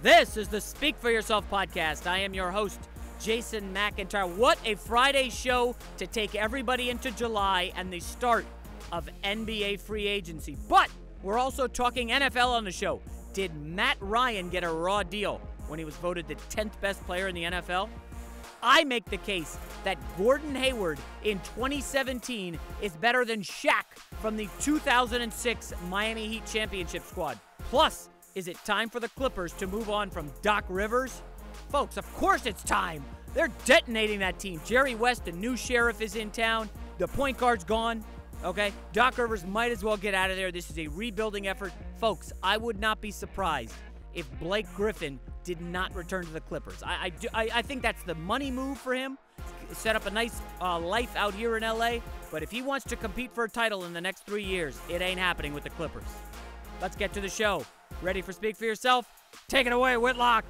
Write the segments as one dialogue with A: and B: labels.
A: This is the Speak for Yourself podcast. I am your host, Jason McIntyre. What a Friday show to take everybody into July and the start of NBA free agency. But we're also talking NFL on the show. Did Matt Ryan get a raw deal when he was voted the 10th best player in the NFL? I make the case that Gordon Hayward in 2017 is better than Shaq from the 2006 Miami Heat championship squad. Plus, is it time for the Clippers to move on from Doc Rivers? Folks, of course it's time. They're detonating that team. Jerry West, the new sheriff, is in town. The point guard's gone. Okay? Doc Rivers might as well get out of there. This is a rebuilding effort. Folks, I would not be surprised if Blake Griffin did not return to the Clippers. I think that's the money move for him. Set up a nice life out here in LA. But if he wants to compete for a title in the next 3 years, it ain't happening with the Clippers. Let's get to the show. Ready for Speak for Yourself? Take it away, Whitlock.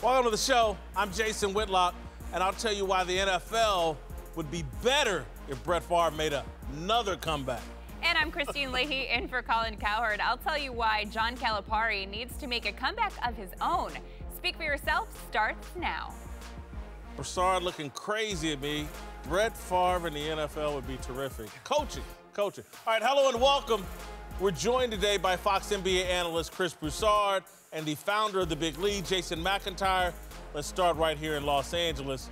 B: Welcome to the show. I'm Jason Whitlock, and I'll tell you why the NFL would be better if Brett Favre made another comeback.
C: And I'm Christine Leahy in for Colin Cowherd. I'll tell you why John Calipari needs to make a comeback of his own. Speak for Yourself starts now.
B: Broussard looking crazy at me. Brett Favre in the NFL would be terrific. Coaching. All right, hello and welcome. We're joined today by Fox NBA analyst Chris Broussard and the founder of the Big League, Jason McIntyre. Let's start right here in Los Angeles,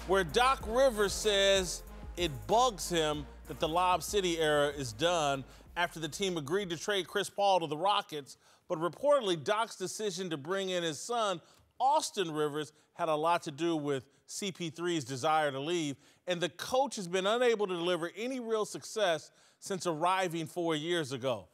B: where Doc Rivers says it bugs him that the Lob City era is done after the team agreed to trade Chris Paul to the Rockets, but reportedly Doc's decision to bring in his son, Austin Rivers, had a lot to do with CP3's desire to leave, and the coach has been unable to deliver any real success since arriving 4 years ago.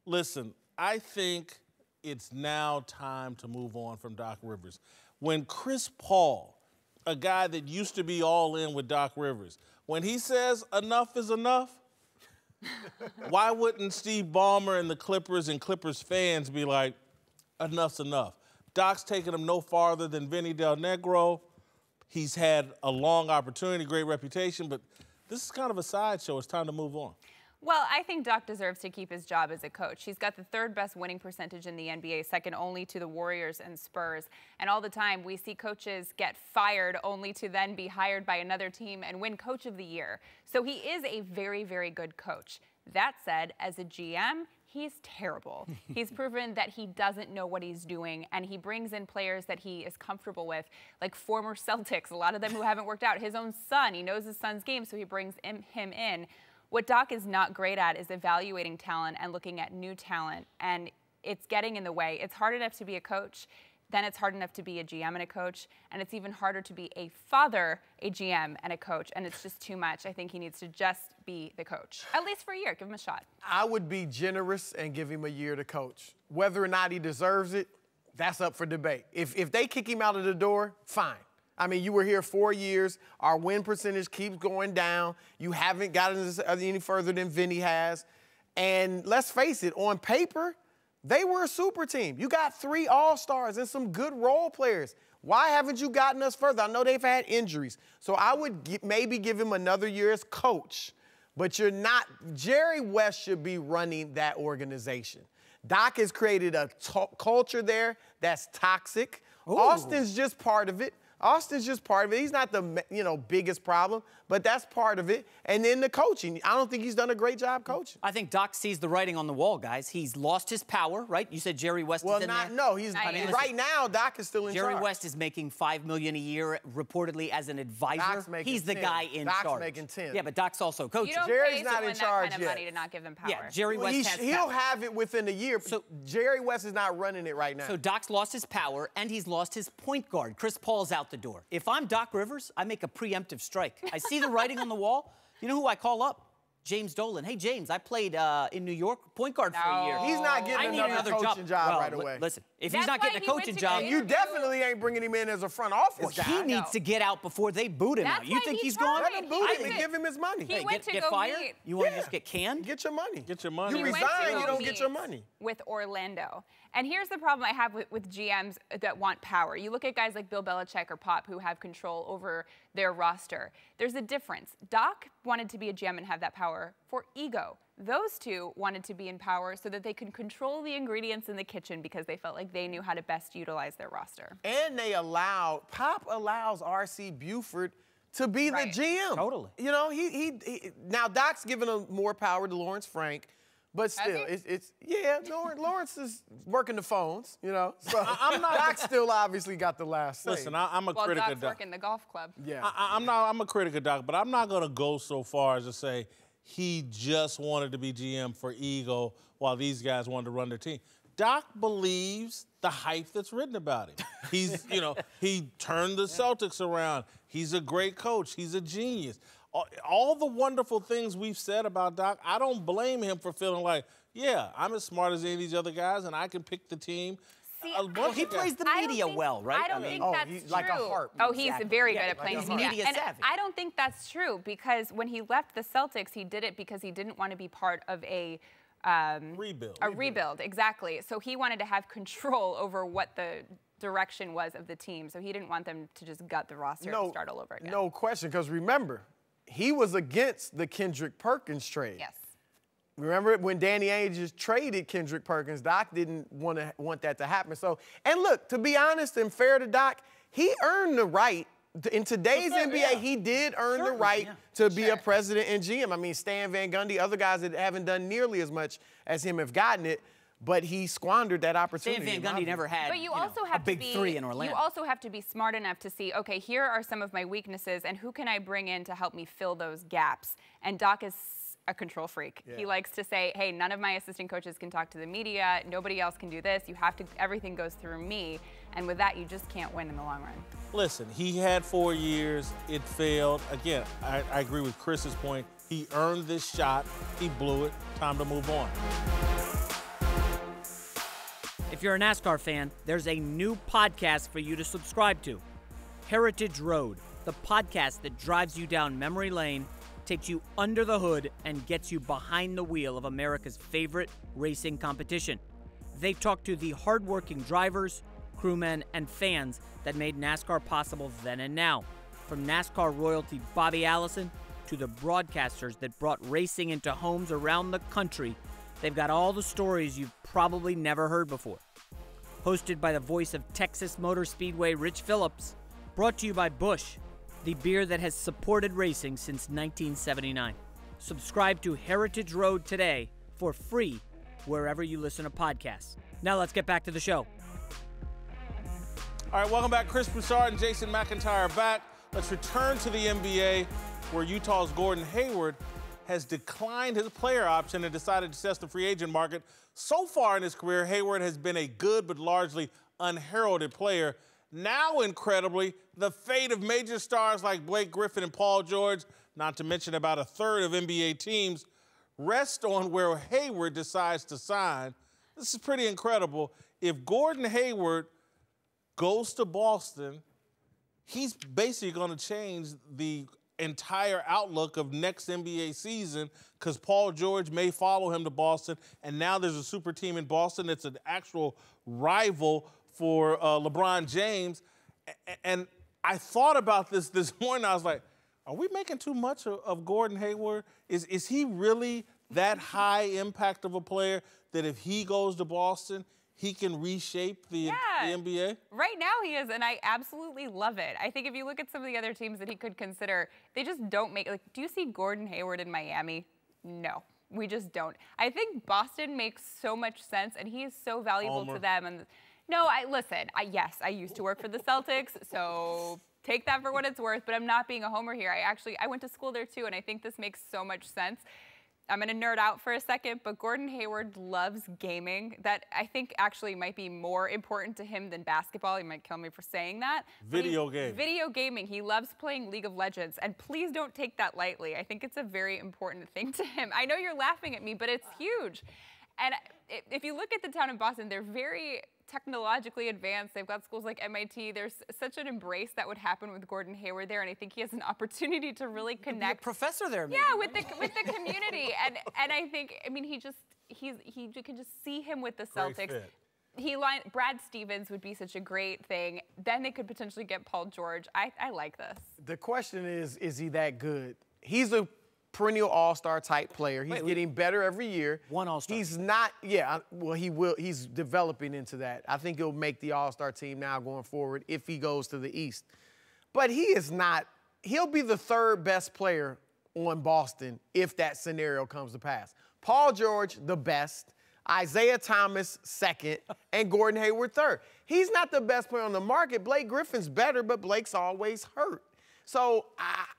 B: Listen, I think it's now time to move on from Doc Rivers. When Chris Paul, a guy that used to be all in with Doc Rivers, when he says enough is enough, why wouldn't Steve Ballmer and the Clippers and Clippers fans be like, enough's enough? Doc's taking him no farther than Vinny Del Negro. He's had a long opportunity, great reputation, but this is kind of a sideshow. It's time to move on.
C: Well, I think Doc deserves to keep his job as a coach. He's got the third best winning percentage in the NBA, second only to the Warriors and Spurs. And all the time we see coaches get fired only to then be hired by another team and win Coach of the Year. So he is a very, very good coach. That said, as a GM, he's terrible. He's proven that he doesn't know what he's doing, and he brings in players that he is comfortable with, like former Celtics, a lot of them who haven't worked out. His own son, he knows his son's game, so he brings him in. What Doc is not great at is evaluating talent and looking at new talent, and it's getting in the way. It's hard enough to be a coach, then it's hard enough to be a GM and a coach, and it's even harder to be a father, a GM, and a coach, and it's just too much. I think he needs to just be the coach, at least for a year. Give him a shot.
D: I would be generous and give him a year to coach. Whether or not he deserves it, that's up for debate. If they kick him out of the door, fine. I mean, you were here 4 years. Our win percentage keeps going down. You haven't gotten any further than Vinny has. And let's face it, on paper, they were a super team. You got 3 All-Stars and some good role players. Why haven't you gotten us further? I know they've had injuries. So I would maybe give him another year as coach. But you're not – Jerry West should be running that organization. Doc has created a culture there that's toxic. Ooh. Austin's just part of it. He's not the biggest problem, but that's part of it. And then the coaching. I don't think he's done a great job coaching.
A: I think Doc sees the writing on the wall, guys. He's lost his power, right? You said Jerry West is in there?
D: No, right now, Doc is still in charge.
A: Jerry West is making $5 million a year, reportedly, as an advisor. He's the guy in charge.
D: Doc's making 10.
A: Yeah, but Doc's also coaching.
C: You don't
D: Jerry's not in charge
C: that kind of money to not give them power.
A: Yeah, Jerry West has
D: He'll
A: power.
D: have it within a year. So Jerry West is not running it right now.
A: So Doc's lost his power, and he's lost his point guard. Chris Paul's out the door. If I'm Doc Rivers, I make a preemptive strike. I see the writing on the wall. You know who I call up? James Dolan. Hey, James, I played in New York, point guard for a year.
D: He's not getting another coaching job right away.
A: Listen, if he's not getting a coaching job,
D: you definitely ain't bringing him in as a front office guy.
A: He needs to get out before they boot him out. You think he's gone?
D: Let him boot him and give him his money.
C: He went to
A: get
C: go
A: fired?
C: meet.
A: You want to just get canned?
D: Get your money.
B: Get your money.
D: You resign, you don't get your money.
C: With Orlando. And here's the problem I have with GMs that want power. You look at guys like Bill Belichick or Pop who have control over their roster. There's a difference. Doc wanted to be a GM and have that power for ego. those two wanted to be in power so that they could control the ingredients in the kitchen because they felt like they knew how to best utilize their roster.
D: And Pop allows R.C. Buford to be the GM.
E: Totally.
D: You know, now Doc's giving him more power to Lawrence Frank, but still, Lawrence is working the phones, you know. So Doc still obviously got the last say.
B: Listen, I'm a critic
C: Doc's
B: of Doc.
C: working the golf club.
D: Yeah.
B: I'm a critic of Doc, but I'm not going to go so far as to say he just wanted to be GM for ego while these guys wanted to run their team. Doc believes the hype that's written about him. He's, you know, he turned the Celtics around. He's a great coach. He's a genius. All the wonderful things we've said about Doc, I don't blame him for feeling like, yeah, I'm as smart as any of these other guys, and I can pick the team.
C: See,
E: well, he plays the media well, right?
C: I don't think that's
D: he's
C: true.
D: like a harp.
C: Oh, he's very good at playing
E: he's
C: media.
E: media
C: And
E: savvy.
C: I don't think that's true because when he left the Celtics, he did it because he didn't want to be part of a rebuild, exactly. So he wanted to have control over what the direction was of the team. So he didn't want them to just gut the roster and start all over again.
D: No question, because remember, he was against the Kendrick Perkins trade.
C: Yes.
D: Remember when Danny Ainge just traded Kendrick Perkins, Doc didn't want that to happen. So, and look, to be honest and fair to Doc, he earned the right. In today's NBA, he did earn the right to be a president and GM. I mean, Stan Van Gundy, other guys that haven't done nearly as much as him have gotten it, but he squandered that opportunity.
E: Stan Van Gundy never had
C: But you also have
E: a big three in Orlando.
C: You also have to be smart enough to see, okay, here are some of my weaknesses, and who can I bring in to help me fill those gaps? And Doc is a control freak. Yeah. He likes to say, hey, none of my assistant coaches can talk to the media. Nobody else can do this. You have to, everything goes through me. And with that, you just can't win in the long run.
B: Listen, he had 4 years. It failed. Again, I agree with Chris's point. He earned this shot. He blew it. Time to move on.
A: If you're a NASCAR fan, there's a new podcast for you to subscribe to. Heritage Road, the podcast that drives you down memory lane, takes you under the hood, and gets you behind the wheel of America's favorite racing competition. They talk to the hardworking drivers, crewmen, and fans that made NASCAR possible then and now. From NASCAR royalty Bobby Allison to the broadcasters that brought racing into homes around the country, they've got all the stories you've probably never heard before. Hosted by the voice of Texas Motor Speedway Rich Phillips, brought to you by Busch, the beer that has supported racing since 1979. Subscribe to Heritage Road today for free wherever you listen to podcasts. Now let's get back to the show.
B: All right, welcome back. Chris Broussard and Jason McIntyre are back. Let's return to the NBA, where Utah's Gordon Hayward has declined his player option and decided to test the free agent market. So far in his career, Hayward has been a good but largely unheralded player. Now, incredibly, the fate of major stars like Blake Griffin and Paul George, not to mention about a third of NBA teams, rest on where Hayward decides to sign. This is pretty incredible. If Gordon Hayward goes to Boston, he's basically going to change the entire outlook of next NBA season because Paul George may follow him to Boston, and now there's a super team in Boston that's an actual rival for LeBron James. And I thought about this morning. I was like, are we making too much of Gordon Hayward? Is he really that high impact of a player that if he goes to Boston, he can reshape the NBA?
C: Right now he is, and I absolutely love it. I think if you look at some of the other teams that he could consider, they just don't make, like, do you see Gordon Hayward in Miami? No, we just don't. I think Boston makes so much sense, and he is so valuable to them. And no, yes, I used to work for the Celtics, so take that for what it's worth, but I'm not being a homer here. I went to school there too, and I think this makes so much sense. I'm going to nerd out for a second, but Gordon Hayward loves gaming. That, I think, actually might be more important to him than basketball. He might kill me for saying that.
B: Video gaming. He loves playing League of Legends, and please don't take that lightly. I think it's a very important thing to him. I know you're laughing at me, but it's huge. And if you look at the town of Boston, they're very technologically advanced. They've got schools like MIT. There's such an embrace that would happen with Gordon Hayward there, and I think he has an opportunity to really connect.
E: Be a professor there, maybe.
C: Yeah, with the community, and I think, I mean, you can just see him with the Celtics. Brad Stevens would be such a great thing. Then they could potentially get Paul George. I like this.
D: The question is he that good? He's a perennial all-star type player. He's getting better every year.
E: One all-star.
D: He's not, yeah, well, he will. He's developing into that. I think he'll make the all-star team now going forward if he goes to the East. But he is not, he'll be the third best player on Boston if that scenario comes to pass. Paul George, the best. Isaiah Thomas, second, and Gordon Hayward, third. He's not the best player on the market. Blake Griffin's better, but Blake's always hurt. So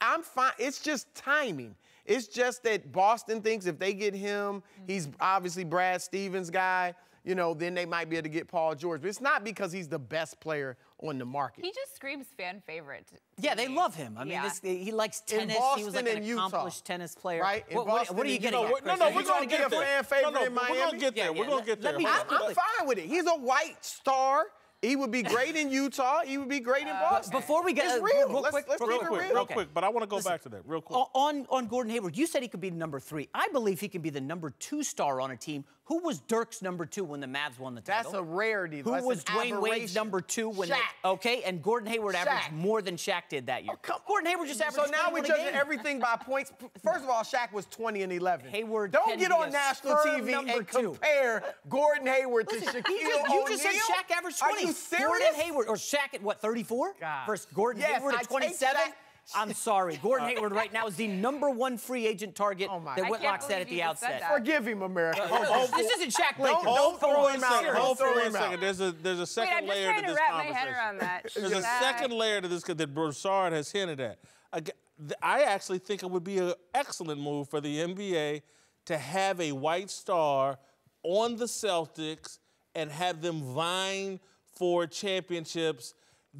D: I'm fine. It's just timing. It's just that Boston thinks if they get him, he's obviously Brad Stevens' guy, you know, then they might be able to get Paul George. But it's not because he's the best player on the market.
C: He just screams fan favorite.
E: Yeah, they love him. I mean, he likes tennis.
D: Boston
E: he was like an accomplished tennis player.
D: Right?
E: What are you getting at?
B: No,
D: we're going to get a fan favorite in Miami.
B: We're going to get there. We're going to get there.
D: I'm fine with it. He's a white star. He would be great in Utah. He would be great in Boston.
E: Before we get
D: it's real.
E: Real quick,
B: real quick, but I want to go back to that real quick.
E: On Gordon Hayward, you said he could be number 3. I believe he can be the number 2 star on a team. Who was Dirk's number 2 when the Mavs won the title?
D: That's a rarity.
E: Who was Dwayne Wade's number 2 when
D: Shaq.
E: Okay, and Gordon Hayward averaged more than Shaq did that year. Gordon Hayward just averaged.
D: So now we're judging everything by points. First of all, Shaq was 20 and 11.
E: Hayward
D: don't get on national TV and compare Gordon Hayward to Shaquille O'Neal.
E: You just said Shaq averaged 20.
D: Are you serious?
E: Gordon Hayward, or Shaq at what, 34? Versus Gordon Hayward at 27? I'm sorry. Gordon Hayward right now is the number 1 free agent target that Whitlock said at the outset.
D: Forgive him, America.
E: This isn't Shaq Lakers.
B: Don't throw him out.
D: Don't throw him
B: out. There's a second layer to this conversation.
C: I'm just trying to wrap my head around that.
B: There's a second layer to this that Broussard has hinted at. I actually think it would be an excellent move for the NBA to have a white star on the Celtics and have them vying for championships.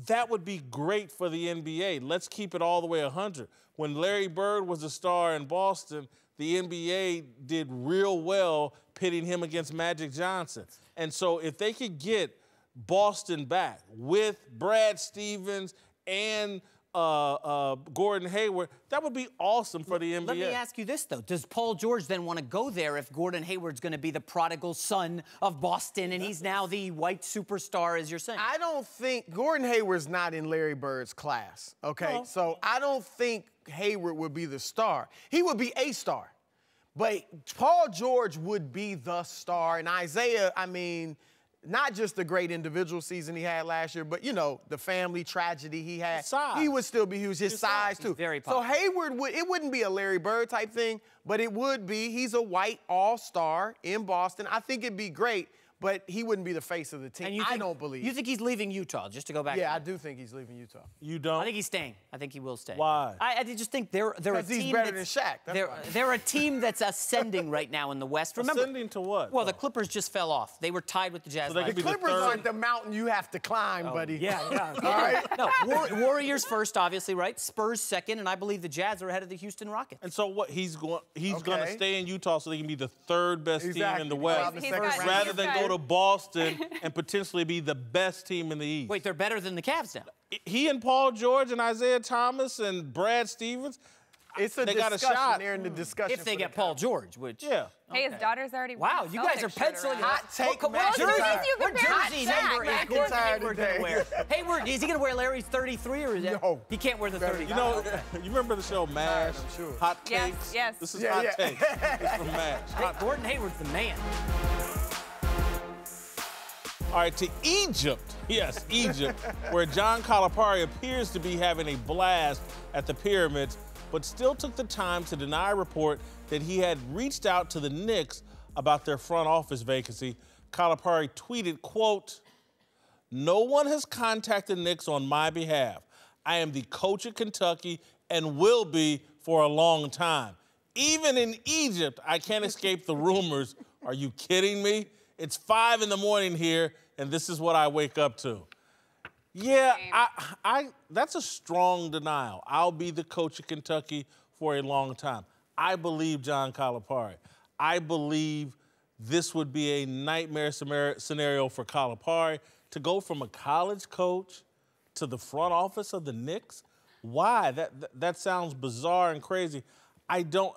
B: That would be great for the NBA. Let's keep it all the way 100. When Larry Bird was a star in Boston, the NBA did real well pitting him against Magic Johnson. And so if they could get Boston back with Brad Stevens and Gordon Hayward, that would be awesome for the NBA.
E: Let me ask you this, though. Does Paul George then want to go there if Gordon Hayward's going to be the prodigal son of Boston and he's now the white superstar, as you're saying?
D: I don't think Gordon Hayward's not in Larry Bird's class, okay? No. So I don't think Hayward would be the star. He would be a star. But Paul George would be the star. And Isaiah, I mean, not just the great individual season he had last year, but, you know, the family tragedy he had. He would still be huge. His size, too.
E: Very popular.
D: So Hayward, it wouldn't be a Larry Bird type thing, but it would be. He's a white all-star in Boston. I think it'd be great, but he wouldn't be the face of the team.
E: And
D: I don't believe.
E: You think he's leaving Utah, just to go back?
D: Yeah, I do think he's leaving Utah.
B: You don't?
E: I think he's staying. I think he will stay.
B: Why?
E: I just think they're a team
D: he's better than Shaq.
E: They're a team that's ascending right now in the West. Remember,
B: ascending to what?
E: Well, the Clippers just fell off. They were tied with the Jazz.
B: So
D: the Clippers aren't the mountain you have to climb, buddy.
E: Yeah.
D: All right?
E: No, Warriors first, obviously, right? Spurs second, and I believe the Jazz are ahead of the Houston Rockets.
B: And so what? He's going to stay in Utah so they can be the third best team in the West, rather than go to Boston and potentially be the best team in the East.
E: Wait, they're better than the Cavs now.
B: He and Paul George and Isaiah Thomas and Brad Stevens, they got a shot.
D: They're in the discussion
E: if they get Paul George, which
C: Hey, his daughter's already.
E: Wow, you guys are penciling
D: hot take.
E: What
C: jersey
E: number is Gordon Hayward going to wear? Hayward, is he going to wear Larry's 33 or is that?
D: No.
E: He can't wear the 30.
B: You know, you remember the show MASH?
D: I'm sure.
B: Hot Takes?
C: Yes.
B: This is Hot Takes. It's from MASH.
E: Hey, Gordon Hayward's the man.
B: All right, to Egypt. Yes, Egypt, where John Calipari appears to be having a blast at the pyramids, but still took the time to deny a report that he had reached out to the Knicks about their front office vacancy. Calipari tweeted, quote, "No one has contacted Knicks on my behalf. I am the coach of Kentucky and will be for a long time. Even in Egypt, I can't escape the rumors. Are you kidding me? It's 5 in the morning here, and this is what I wake up to." Yeah, that's a strong denial. I'll be the coach of Kentucky for a long time. I believe John Calipari. I believe this would be a nightmare scenario for Calipari to go from a college coach to the front office of the Knicks. Why? That sounds bizarre and crazy. I don't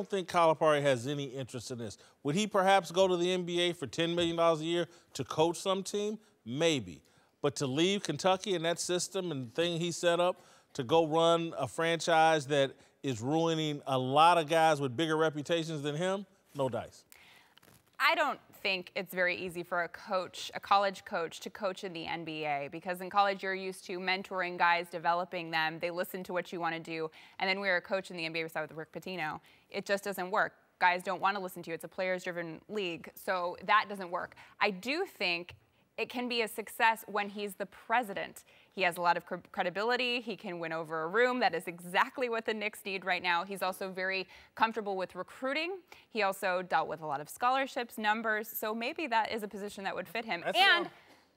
B: think Calipari has any interest in this. Would he perhaps go to the NBA for $10 million a year to coach some team? Maybe. But to leave Kentucky and that system and thing he set up to go run a franchise that is ruining a lot of guys with bigger reputations than him, no dice.
C: I don't think it's very easy for a coach, a college coach, to coach in the NBA, because in college you're used to mentoring guys, developing them. They listen to what you want to do. And then we're a coach in the NBA, we started with Rick Pitino. It just doesn't work. Guys don't want to listen to you. It's a players-driven league, so that doesn't work. I do think it can be a success when he's the president. He has a lot of credibility. He can win over a room. That is exactly what the Knicks need right now. He's also very comfortable with recruiting. He also dealt with a lot of scholarships, numbers, so maybe that is a position that would fit him.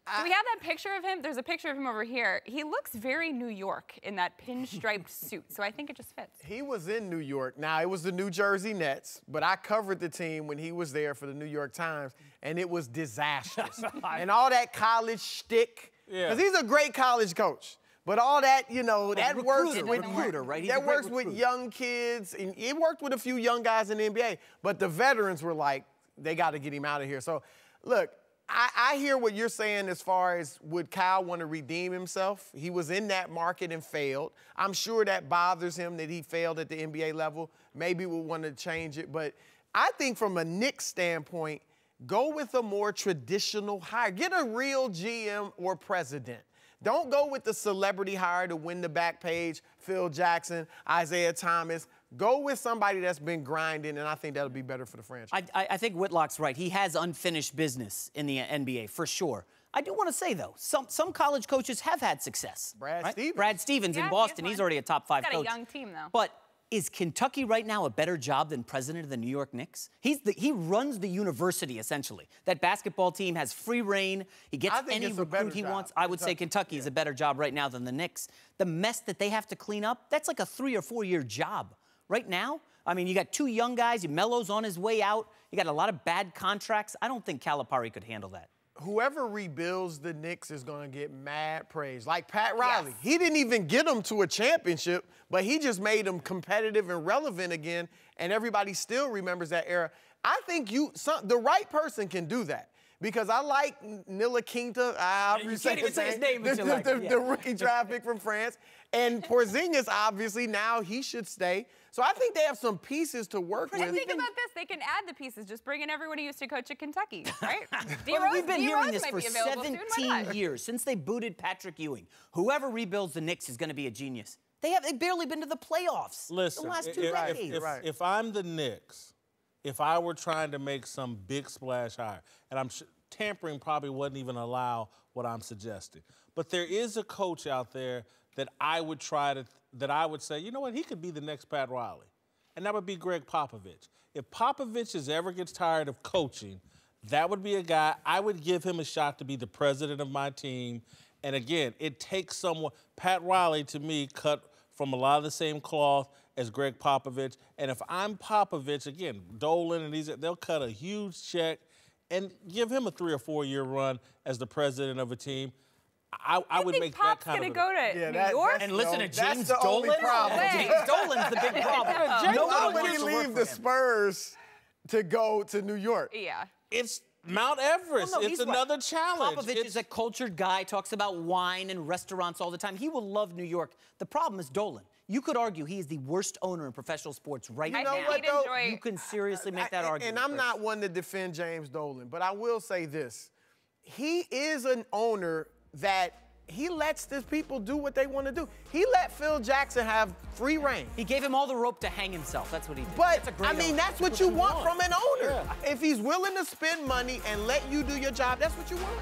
C: Do we have that picture of him? There's a picture of him over here. He looks very New York in that pinstriped suit, so I think it just fits.
D: He was in New York. Now, it was the New Jersey Nets, but I covered the team when he was there for the New York Times, and it was disastrous. And all that college shtick, because he's a great college coach. But all that, you know, that works with
E: right?
D: That works with young kids, and it worked with a few young guys in the NBA. But the veterans were like, they got to get him out of here. So, look, I hear what you're saying as far as would Kyle want to redeem himself. He was in that market and failed. I'm sure that bothers him that he failed at the NBA level. Maybe we'll want to change it. But I think from a Knicks standpoint, go with a more traditional hire. Get a real GM or president. Don't go with the celebrity hire to win the back page, Phil Jackson, Isaiah Thomas. Go with somebody that's been grinding, and I think that'll be better for the franchise.
E: I think Whitlock's right. He has unfinished business in the NBA, for sure. I do want to say, though, some college coaches have had success. Brad Stevens in Boston, he's already a top 5 coach.
C: He's got a young team, though.
E: But is Kentucky right now a better job than president of the New York Knicks? He runs the university, essentially. That basketball team has free reign. He gets any recruit he wants. I would say Kentucky is a better job right now than the Knicks. The mess that they have to clean up, that's like a 3 or 4 year job. Right now, I mean, you got 2 young guys. Melo's on his way out. You got a lot of bad contracts. I don't think Calipari could handle that.
D: Whoever rebuilds the Knicks is going to get mad praise. Like Pat Riley. He didn't even get them to a championship, but he just made them competitive and relevant again, and everybody still remembers that era. I think the right person can do that. Because I like Ntilikina.
E: You can't even say his name, but
D: the rookie draft pick from France. And Porzingis, obviously, now he should stay. So I think they have some pieces to work with.
C: And think about this. They can add the pieces. Just bring in everyone who used to coach at Kentucky, right?
E: We've been hearing this for 17 years, since they booted Patrick Ewing. Whoever rebuilds the Knicks is going to be a genius. They've barely been to the playoffs the last 2 decades.
B: If I'm the Knicks, if I were trying to make some big splash hire, and tampering probably wouldn't even allow what I'm suggesting, but there is a coach out there that I would say, you know what, he could be the next Pat Riley, and that would be Greg Popovich. If Popovich ever gets tired of coaching, that would be a guy, I would give him a shot to be the president of my team. And again, it takes someone, Pat Riley, to me, cut from a lot of the same cloth as Greg Popovich. And if I'm Popovich, again, Dolan and they'll cut a huge check and give him a 3 or 4 year run as the president of a team. I would make that kind of.
C: Pop's going to go to New York?
E: And listen to James
D: Dolan.
E: James Dolan's the big problem.
D: Why would he leave the Spurs to go to New York?
C: Yeah.
B: It's Mount Everest. It's another challenge.
E: Popovich is a cultured guy, talks about wine and restaurants all the time. He will love New York. The problem is Dolan. You could argue he is the worst owner in professional sports right now.
D: You know what, though?
E: You can seriously make that argument.
D: And I'm not one to defend James Dolan, but I will say this. He is an owner that he lets his people do what they want to do. He let Phil Jackson have free reign.
E: He gave him all the rope to hang himself. That's what he did.
D: But, I mean, that's what you want from an owner. Yeah. If he's willing to spend money and let you do your job, that's what you want.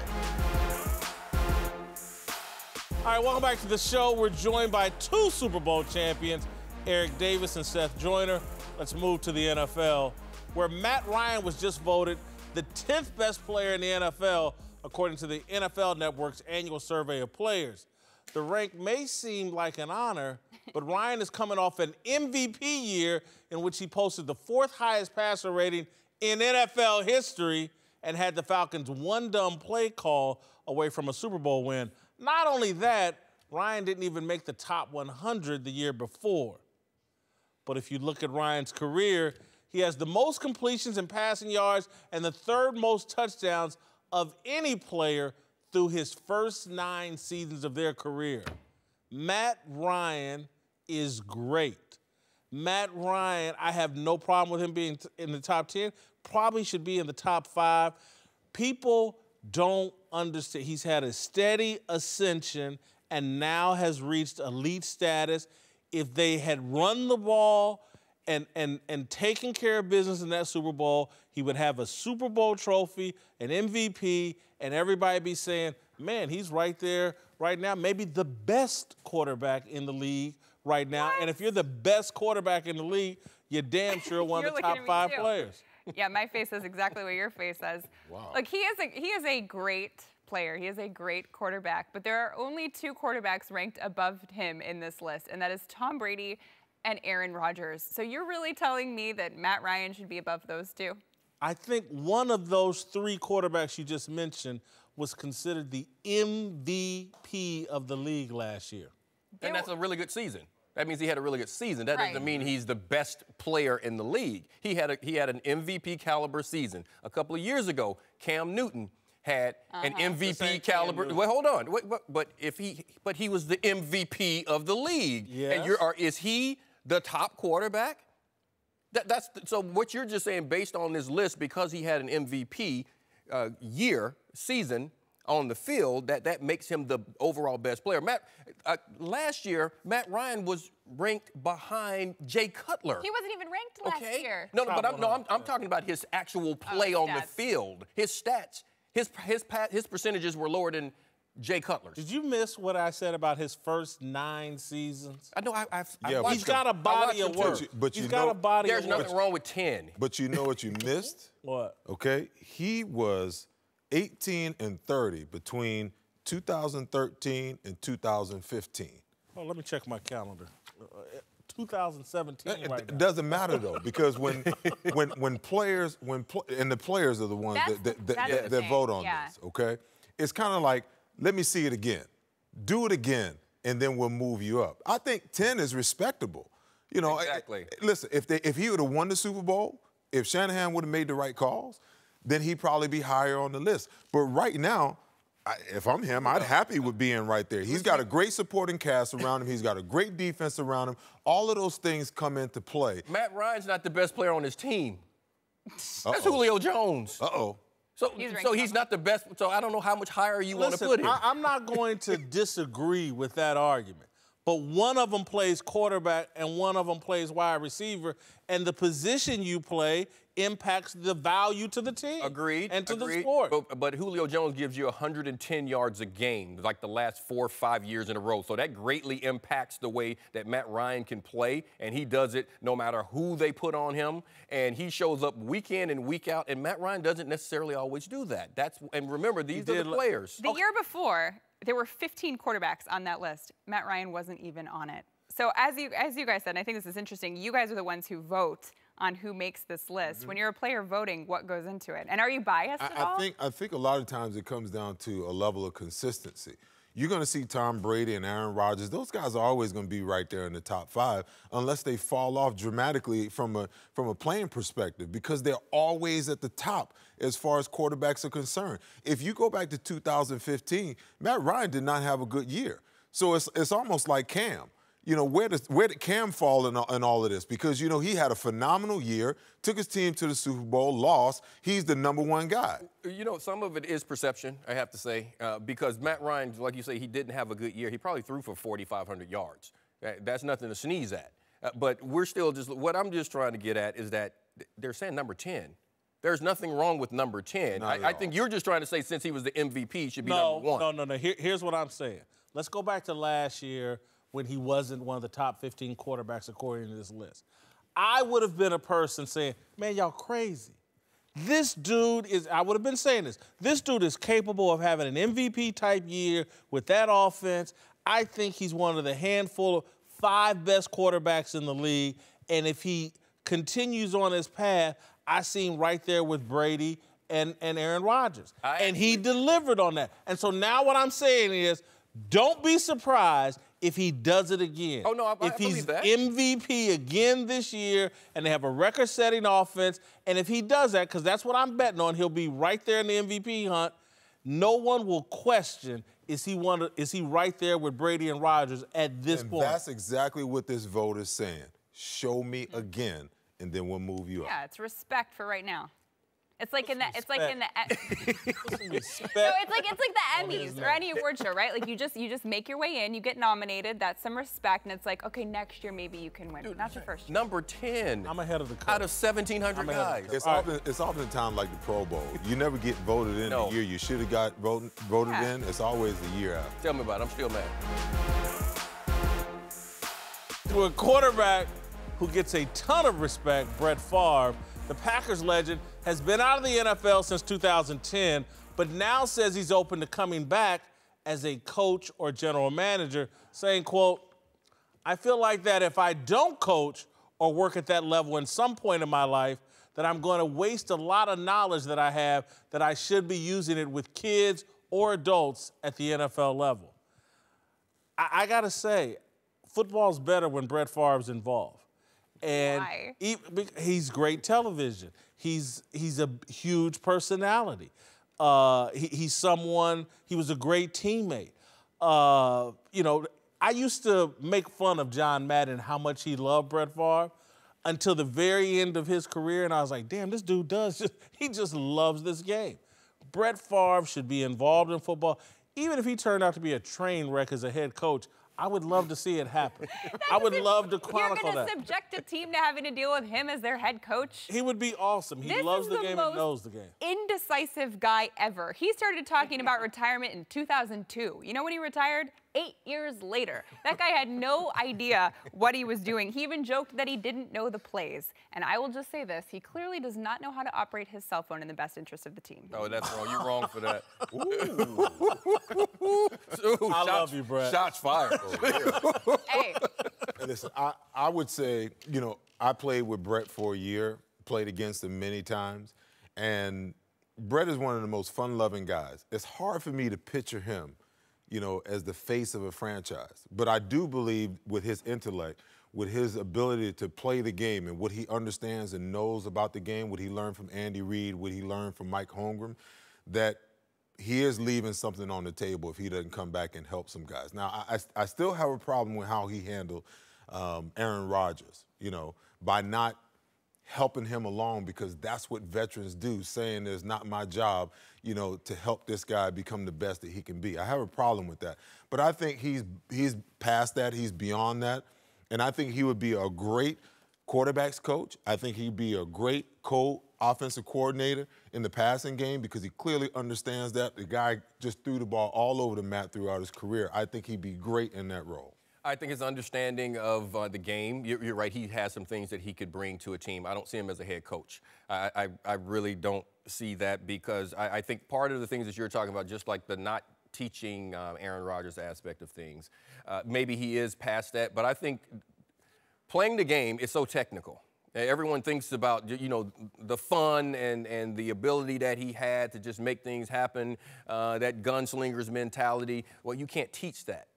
B: All right, welcome back to the show. We're joined by 2 Super Bowl champions, Eric Davis and Seth Joyner. Let's move to the NFL, where Matt Ryan was just voted the 10th best player in the NFL, according to the NFL Network's annual survey of players. The rank may seem like an honor, but Ryan is coming off an MVP year in which he posted the 4th highest passer rating in NFL history and had the Falcons' one dumb play call away from a Super Bowl win. Not only that, Ryan didn't even make the top 100 the year before. But if you look at Ryan's career, he has the most completions and passing yards and the 3rd most touchdowns of any player through his first 9 seasons of their career. Matt Ryan is great. Matt Ryan, I have no problem with him being in the top 10. Probably should be in the top 5. People don't understand. He's had a steady ascension and now has reached elite status. If they had run the ball and taken care of business in that Super Bowl, he would have a Super Bowl trophy, an MVP, and everybody be saying, man, he's right there right now, maybe the best quarterback in the league right now.
C: What?
B: And if you're the best quarterback in the league, you're damn sure one of the top 5 players.
C: Yeah, my face says exactly what your face says.
B: Wow.
C: Look, he is a great player. He is a great quarterback, but there are only 2 quarterbacks ranked above him in this list, and that is Tom Brady and Aaron Rodgers. So you're really telling me that Matt Ryan should be above those 2?
B: I think one of those 3 quarterbacks you just mentioned was considered the MVP of the league last year.
F: And that's a really good season. That means he had a really good season. That
C: Right.
F: doesn't mean he's the best player in the league. He had an MVP caliber season. A couple of years ago, Cam Newton had an MVP caliber. Well, hold on. But he was the MVP of the league.
B: Yes.
F: And is he the top quarterback? So what you're just saying, based on this list, because he had an MVP season on the field, that makes him the overall best player. Last year, Matt Ryan was ranked behind Jay Cutler.
C: He wasn't even ranked last year.
F: No, but I'm talking about his actual play on the field. His stats, his percentages were lower than Jay Cutler's.
B: Did you miss what I said about his first 9 seasons?
F: I know.
B: He's got a body of work.
G: He's got a
B: body of work.
F: There's nothing wrong with 10.
G: But you know what you missed?
B: What?
G: Okay, he was 18 and 30 between 2013 and 2015.
B: Oh, let me check my calendar. 2017 right now.
G: It doesn't matter though, because when players and the players are the ones that vote on this. Okay, it's kind of like, let me see it again, do it again, and then we'll move you up. I think 10 is respectable. You know,
F: exactly.
G: Listen, if he would have won the Super Bowl, if Shanahan would have made the right calls, then he'd probably be higher on the list. But right now, if I'm him, I'd happy with being right there. He's got a great supporting cast around him. He's got a great defense around him. All of those things come into play.
F: Matt Ryan's not the best player on his team. That's Julio Jones. So he's not the best. So I don't know how much higher you want to put him.
B: I'm not going to disagree with that argument. But one of them plays quarterback and one of them plays wide receiver, and the position you play impacts the value to the team.
F: Agreed.
B: And to the sport.
F: But Julio Jones gives you 110 yards a game, like the last 4 or 5 years in a row. So that greatly impacts the way that Matt Ryan can play, and he does it no matter who they put on him. And he shows up week in and week out, and Matt Ryan doesn't necessarily always do that. And remember, these are the players.
C: The year before, there were 15 quarterbacks on that list. Matt Ryan wasn't even on it. So as you guys said, and I think this is interesting, you guys are the ones who vote on who makes this list. When you're a player voting, what goes into it? And are you biased at all?
G: I think a lot of times it comes down to a level of consistency. You're going to see Tom Brady and Aaron Rodgers. Those guys are always going to be right there in the top 5 unless they fall off dramatically from a playing perspective, because they're always at the top as far as quarterbacks are concerned. If you go back to 2015, Matt Ryan did not have a good year. So it's almost like Cam. You know, where did Cam fall in all of this? Because, you know, he had a phenomenal year, took his team to the Super Bowl, lost. He's the #1 guy.
F: You know, some of it is perception, I have to say, because Matt Ryan, like you say, he didn't have a good year. He probably threw for 4,500 yards. That's nothing to sneeze at. But we're still what I'm just trying to get at is that they're saying number 10. There's nothing wrong with number 10. I think you're just trying to say since he was the MVP, he should be number 1.
B: No. Here's what I'm saying. Let's go back to last year when he wasn't one of the top 15 quarterbacks according to this list. I would have been a person saying, man, y'all crazy. This dude is, I would have been saying this dude is capable of having an MVP-type year with that offense. I think he's one of the handful of 5 best quarterbacks in the league, and if he continues on his path, I see him right there with Brady and Aaron Rodgers. And he delivered on that. And so now what I'm saying is, don't be surprised if he does it again.
F: Oh, no, I believe that.
B: If he's MVP again this year and they have a record-setting offense, and if he does that, because that's what I'm betting on, he'll be right there in the MVP hunt, no one will question, is he right there with Brady and Rodgers at this point?
G: That's exactly what this vote is saying. show me again, and then we'll move you up.
C: Yeah, it's respect for right now. It's like
B: Respect.
C: it's like in the
B: Respect.
C: no, it's like the Emmys or any award show, right? Like you just make your way in, you get nominated, that's some respect, and it's like, okay, next year maybe you can win. Dude, not your first year.
F: Number 10.
B: I'm ahead of the curve.
F: Out of 1,700 guys.
G: It's oftentimes like the Pro Bowl. You never get voted in the year you should have got voted in. It's always the year out.
F: Tell me about it. I'm still mad.
B: To a quarterback who gets a ton of respect, Brett Favre, the Packers legend, has been out of the NFL since 2010, but now says he's open to coming back as a coach or general manager, saying, quote, I feel like that if I don't coach or work at that level in some point in my life, that I'm going to waste a lot of knowledge that I have that I should be using it with kids or adults at the NFL level. I got to say, football's better when Brett Favre's involved. And he's great television. He's a huge personality. He's someone, he was a great teammate. You know, I used to make fun of John Madden, how much he loved Brett Favre, until the very end of his career, and I was like, damn, this dude he just loves this game. Brett Favre should be involved in football. Even if he turned out to be a train wreck as a head coach, I would love to see it happen. I would love to chronicle that.
C: You're going to subject a team to having to deal with him as their head coach?
B: He would be awesome. He loves the game and knows the game.
C: Indecisive guy ever. He started talking about retirement in 2002. You know when he retired? 8 years later. That guy had no idea what he was doing. He even joked that he didn't know the plays. And I will just say this, he clearly does not know how to operate his cell phone in the best interest of the team.
F: Oh, that's wrong. You're wrong for that.
B: I love you, Brett.
F: Shots fired.
C: Hey.
G: Listen, I would say, you know, I played with Brett for a year, played against him many times, and Brett is one of the most fun-loving guys. It's hard for me to picture him, you know, as the face of a franchise. But I do believe with his intellect, with his ability to play the game and what he understands and knows about the game, what he learned from Andy Reid, what he learned from Mike Holmgren, that he is leaving something on the table if he doesn't come back and help some guys. Now, I still have a problem with how he handled Aaron Rodgers, you know, by not helping him along, because that's what veterans do, saying it's not my job, you know, to help this guy become the best that he can be. I have a problem with that. But I think he's past that. He's beyond that. And I think he would be a great quarterbacks coach. I think he'd be a great offensive coordinator in the passing game, because he clearly understands that. The guy just threw the ball all over the map throughout his career. I think he'd be great in that role.
F: I think his understanding of the game, you're right, he has some things that he could bring to a team. I don't see him as a head coach. I really don't see that, because I think part of the things that you're talking about, just like the not teaching Aaron Rodgers aspect of things, maybe he is past that, but I think playing the game is so technical. Everyone thinks about, you know, the fun and the ability that he had to just make things happen, that gunslinger's mentality. Well, you can't teach that.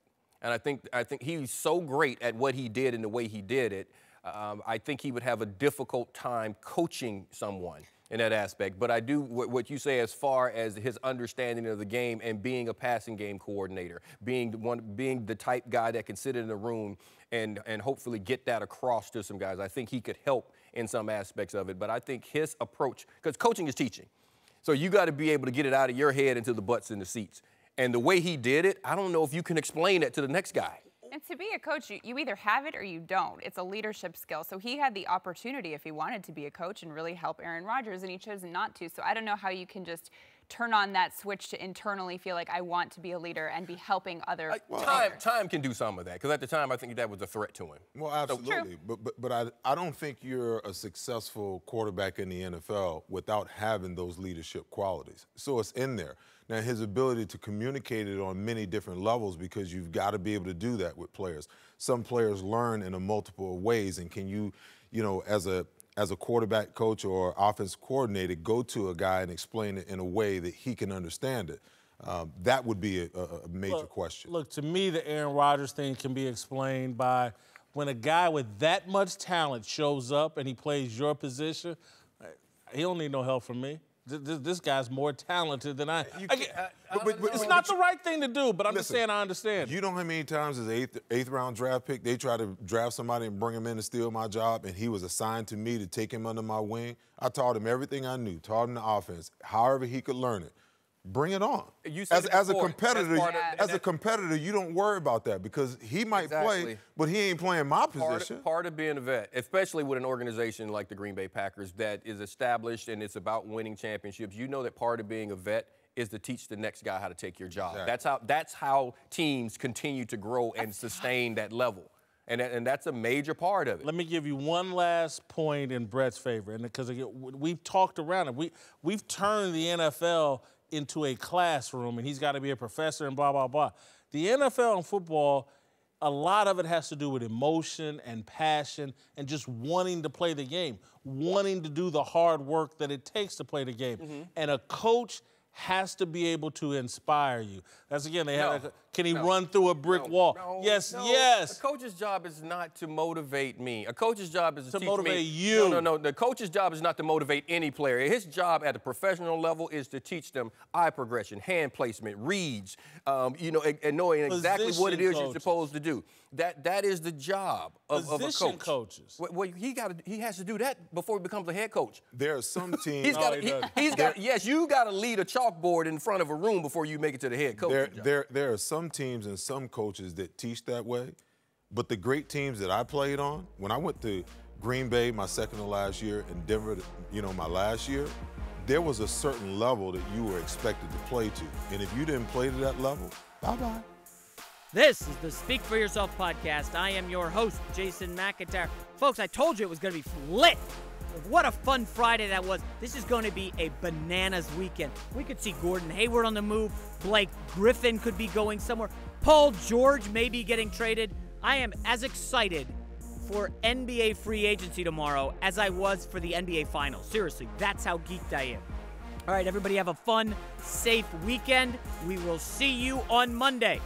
F: And I think he's so great at what he did and the way he did it, I think he would have a difficult time coaching someone in that aspect. But I do what you say as far as his understanding of the game and being a passing game coordinator, being the type guy that can sit in the room and hopefully get that across to some guys. I think he could help in some aspects of it. But I think his approach, because coaching is teaching, so you got to be able to get it out of your head into the butts in the seats. And the way he did it, I don't know if you can explain that to the next guy.
C: And to be a coach, you either have it or you don't. It's a leadership skill. So he had the opportunity if he wanted to be a coach and really help Aaron Rodgers, and he chose not to. So I don't know how you can just turn on that switch to internally feel like I want to be a leader and be helping other
F: time can do some of that, because at the time I think that was a threat to him.
G: Well, absolutely. So, but I don't think you're a successful quarterback in the NFL without having those leadership qualities. So it's in there. Now, his ability to communicate it on many different levels, because you've got to be able to do that with players. Some players learn in a multiple ways, and can you know, as a quarterback coach or offensive coordinator, go to a guy and explain it in a way that he can understand it? That would be a major question. Look,
B: to me, the Aaron Rodgers thing can be explained by when a guy with that much talent shows up and he plays your position, he don't need no help from me. this guy's more talented than I am. It's not the right thing to do, but I'm just saying I understand.
G: You know how many times as an eighth round draft pick, they try to draft somebody and bring him in to steal my job, and he was assigned to me to take him under my wing. I taught him everything I knew, taught him the offense, however he could learn it. Bring it on. As a competitor, you don't worry about that because he might play, but he ain't playing my position.
F: Part of being a vet, especially with an organization like the Green Bay Packers that is established and it's about winning championships, you know that part of being a vet is to teach the next guy how to take your job. Exactly. That's how teams continue to grow and sustain that level. And that's a major part of it.
B: Let me give you one last point in Brett's favor, and because we've talked around it, we've turned the NFL into a classroom, and he's got to be a professor and blah, blah, blah. The NFL and football, a lot of it has to do with emotion and passion and just wanting to play the game, wanting to do the hard work that it takes to play the game. And a coach has to be able to inspire you. That's again, can he run through a brick wall? Yes.
F: A coach's job is not to motivate me. A coach's job is to teach
B: motivate you.
F: No. The coach's job is not to motivate any player. His job at the professional level is to teach them eye progression, hand placement, reads, and knowing exactly what it is you're supposed to do. That is the job of a coach.
B: Coaches.
F: Well, he has to do that before he becomes a head coach.
G: There are some teams.
F: Yes, you got to lead a chalkboard in front of a room before you make it to the head coach.
G: There are some teams and some coaches that teach that way, but the great teams that I played on, when I went to Green Bay my second to last year and Denver, my last year, there was a certain level that you were expected to play to, and if you didn't play to that level, bye-bye.
A: This is the Speak for Yourself podcast. I am your host, Jason McIntyre. Folks, I told you it was going to be lit. What a fun Friday that was. This is going to be a bananas weekend. We could see Gordon Hayward on the move. Blake Griffin could be going somewhere. Paul George may be getting traded. I am as excited for NBA free agency tomorrow as I was for the NBA Finals. Seriously, that's how geeked I am. All right, everybody have a fun, safe weekend. We will see you on Monday.